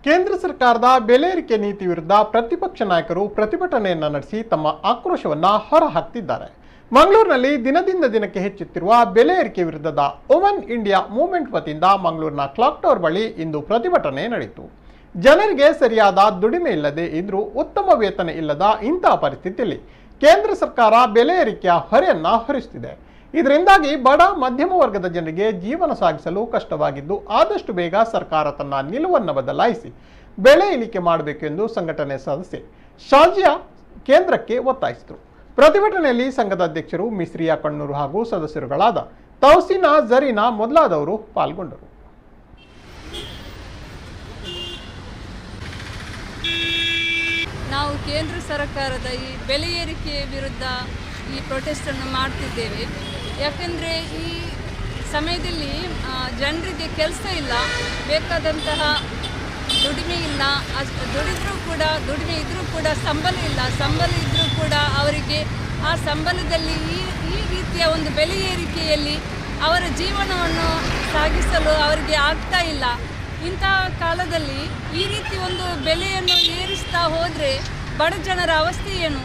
ಕೇಂದ್ರ ಸರ್ಕಾರದ ಬೆಲೆ ಏರಿಕೆ ನೀತಿ ವಿರುದ್ಧ ಪ್ರತಿಪಕ್ಷ ನಾಯಕರು ಪ್ರತಿಭಟನೆಯನ್ನ ನಡೆಸಿ ತಮ್ಮ ಆಕ್ರೋಶವನ್ನ ಹೊರಹಾಕ್ತಿದ್ದಾರೆ. ಮಂಗಳೂರಿನಲ್ಲಿ ದಿನದಿಂದ ದಿನಕ್ಕೆ ಹೆಚ್ಚುತ್ತಿರುವ ಬೆಲೆ ಏರಿಕೆ ವಿರುದ್ಧದ ವುಮೆನ್ ಇಂಡಿಯಾ ಮೂವ್ಮೆಂಟ್ ವತಿಯಿಂದ ಮಂಗಳೂರಿನ ಕ್ಲಾಕ್ ಟವರ್ ಬಳಿ ಇಂದು ಪ್ರತಿಭಟನೆ ನಡೆಯಿತು. ಜನರಿಗೆ ಸರಿಯಾದ ದುಡಿಮೆ ಇಲ್ಲದೆ ಇದ್ರೂ ಉತ್ತಮ ವೇತನ ಇಲ್ಲದ ಇಂತಹ ಪರಿಸ್ಥಿತಿಯಲ್ಲಿ ಕೇಂದ್ರ ಸರ್ಕಾರ ಬೆಲೆ ಏರಿಕೆಯ ಹೊರೆಯನ್ನ ಹೊರಿಸುತ್ತಿದೆ. ಇದರಿಂದಾಗಿ ಬಡ ಮಧ್ಯಮ ವರ್ಗದ ಜನರಿಗೆ ಜೀವನ ಸಾಗಿಸಲು ಕಷ್ಟವಾಗಿದ್ದು, ಆದಷ್ಟು ಬೇಗ ಸರ್ಕಾರ ತನ್ನ ನಿಲುವನ್ನು ಬದಲಾಯಿಸಿ ಬೆಲೆ ಇಳಿಕೆ ಮಾಡಬೇಕು ಎಂದು ಸಂಘಟನೆ ಸದಸ್ಯೆ ಶಾಜಿಯಾ ಕೇಂದ್ರಕ್ಕೆ ಒತ್ತಾಯಿಸಿದರು. ಪ್ರತಿಭಟನೆಯಲ್ಲಿ ಸಂಘದ ಅಧ್ಯಕ್ಷರು ಮಿಸ್ರಿಯಾ ಕಣ್ಣೂರು ಹಾಗೂ ಸದಸ್ಯರುಗಳಾದ ತೌಸೀನಾ ಜರೀನಾ ಮೊದಲಾದವರು ಪಾಲ್ಗೊಂಡರು. ನಾವು ಕೇಂದ್ರ ಸರ್ಕಾರದ ಈ ಬೆಲೆ ಏರಿಕೆ ವಿರುದ್ಧ ಈ ಪ್ರೊಟೆಸ್ಟನ್ನು ಮಾಡ್ತಿದ್ದೇವೆ. ಯಾಕೆಂದರೆ ಈ ಸಮಯದಲ್ಲಿ ಜನರಿಗೆ ಕೆಲಸ ಇಲ್ಲ, ಬೇಕಾದಂತಹ ದುಡಿಮೆ ಇಲ್ಲ. ದುಡಿದ್ರೂ ಕೂಡ ದುಡಿಮೆ ಇದ್ದರೂ ಕೂಡ ಸಂಬಳ ಇಲ್ಲ. ಸಂಬಳ ಇದ್ದರೂ ಕೂಡ ಅವರಿಗೆ ಆ ಸಂಬಳದಲ್ಲಿ ಈ ರೀತಿಯ ಒಂದು ಬೆಲೆ ಏರಿಕೆಯಲ್ಲಿ ಅವರ ಜೀವನವನ್ನು ಸಾಗಿಸಲು ಅವರಿಗೆ ಆಗ್ತಾ ಇಲ್ಲ. ಇಂತಹ ಕಾಲದಲ್ಲಿ ಈ ರೀತಿ ಒಂದು ಬೆಲೆಯನ್ನು ಏರಿಸ್ತಾ ಹೋದರೆ ಬಡ ಜನರ ಅವಸ್ಥೆ ಏನು?